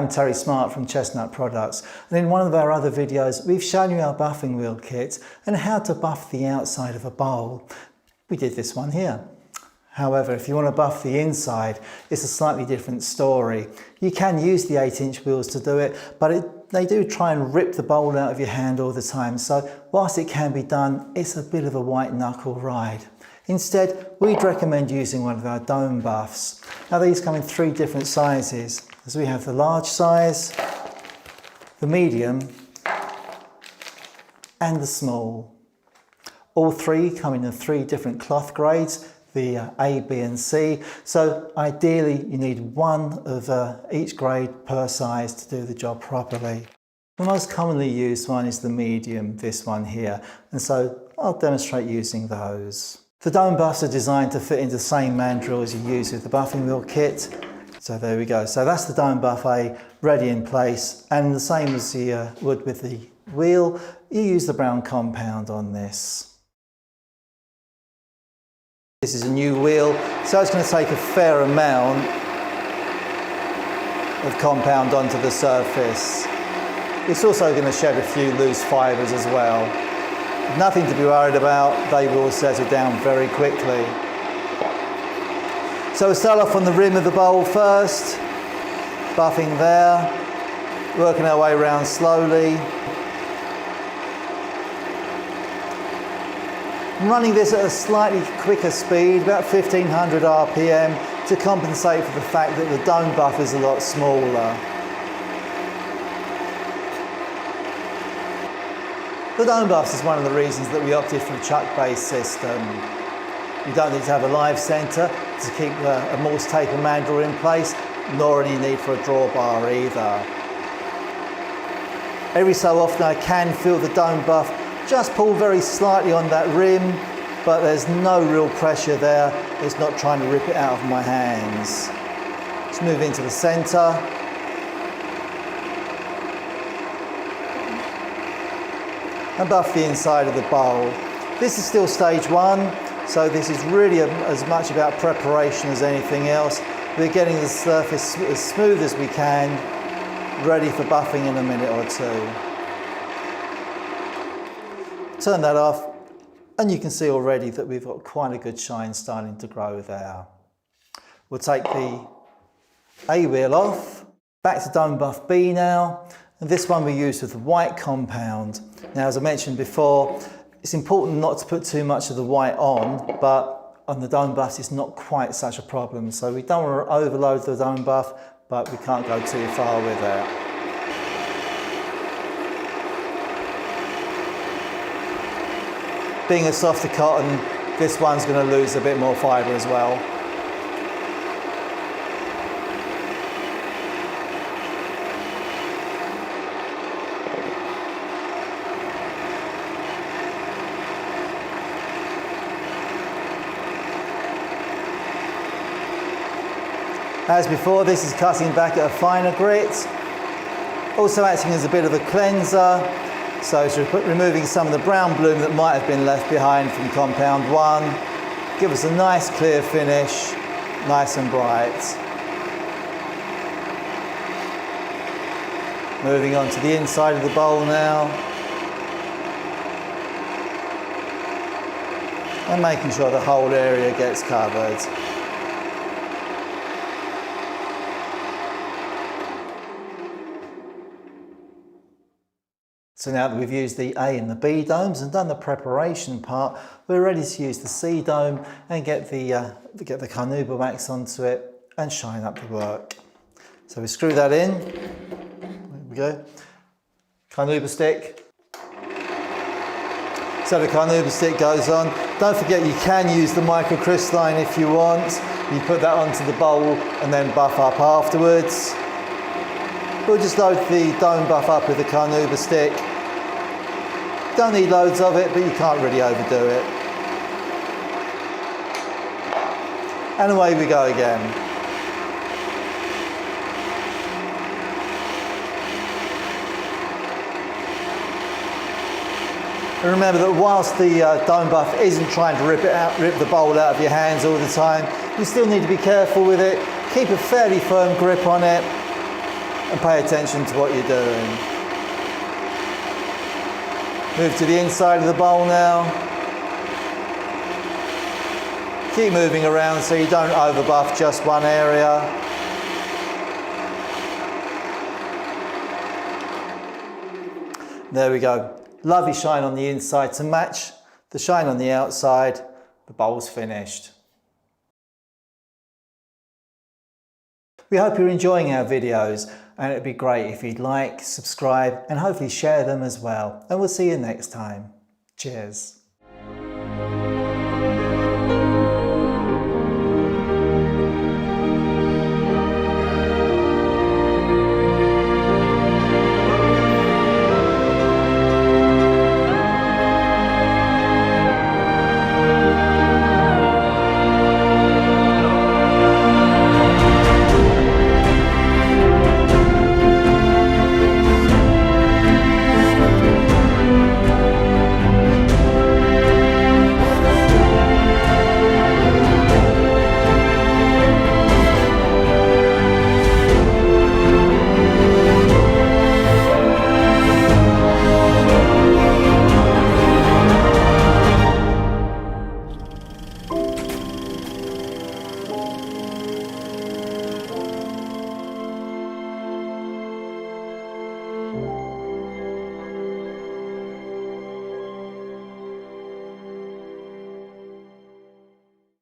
I'm Terry Smart from Chestnut Products, and in one of our other videos we've shown you our buffing wheel kit and how to buff the outside of a bowl. We did this one here. However, if you want to buff the inside, it's a slightly different story. You can use the 8-inch wheels to do it, but they do try and rip the bowl out of your hand all the time, so whilst it can be done, it's a bit of a white knuckle ride. Instead, we'd recommend using one of our dome buffs. Now these come in 3 different sizes, as we have the large size, the medium, and the small. All 3 come in 3 different cloth grades, the A, B and C, so ideally you need one of each grade per size to do the job properly. The most commonly used one is the medium, this one here, and so I'll demonstrate using those. The dome buffs are designed to fit into the same mandrel as you use with the buffing wheel kit. So there we go. So that's the dome buff A ready in place, and the same as you would with the wheel, you use the brown compound on this. This is a new wheel, so it's going to take a fair amount of compound onto the surface. It's also going to shed a few loose fibres as well. Nothing to be worried about, they will settle down very quickly. So we'll start off on the rim of the bowl first, buffing there, working our way around slowly. I'm running this at a slightly quicker speed, about 1500 RPM, to compensate for the fact that the dome buff is a lot smaller. The dome buffs is one of the reasons that we opted for a chuck-based system. You don't need to have a live centre to keep a Morse taper mandrel in place, nor any need for a drawbar either. Every so often I can feel the dome buff just pull very slightly on that rim, but there's no real pressure there. It's not trying to rip it out of my hands. Let's move into the centre. And buff the inside of the bowl. This is still stage 1, so this is really as much about preparation as anything else. We're getting the surface as smooth as we can, ready for buffing in a minute or 2. Turn that off, and you can see already that we've got quite a good shine starting to grow there. We'll take the A wheel off, back to dome buff B now. And this one we use with the white compound. Now, as I mentioned before, it's important not to put too much of the white on, but on the dome buff it's not quite such a problem. So we don't want to overload the dome buff, but we can't go too far with it. Being a softer cotton, this one's going to lose a bit more fibre as well. As before, this is cutting back at a finer grit, also acting as a bit of a cleanser, so it's removing some of the brown bloom that might have been left behind from compound 1, give us a nice clear finish, nice and bright. Moving on to the inside of the bowl now, and making sure the whole area gets covered. So now that we've used the A and the B domes and done the preparation part, we're ready to use the C dome and get the carnauba wax onto it and shine up the work. So we screw that in. There we go. Carnauba stick. So the carnauba stick goes on. Don't forget you can use the microcrystalline if you want. You put that onto the bowl and then buff up afterwards. We'll just load the dome buff up with the carnauba stick. Don't need loads of it, but you can't really overdo it. And away we go again. And remember that whilst the dome buff isn't trying to rip the bowl out of your hands all the time, you still need to be careful with it. Keep a fairly firm grip on it. and pay attention to what you're doing. Move to the inside of the bowl now. Keep moving around so you don't overbuff just one area. There we go. Lovely shine on the inside to match the shine on the outside. The bowl's finished. We hope you're enjoying our videos, and it'd be great if you'd like, subscribe and hopefully share them as well. And we'll see you next time. Cheers.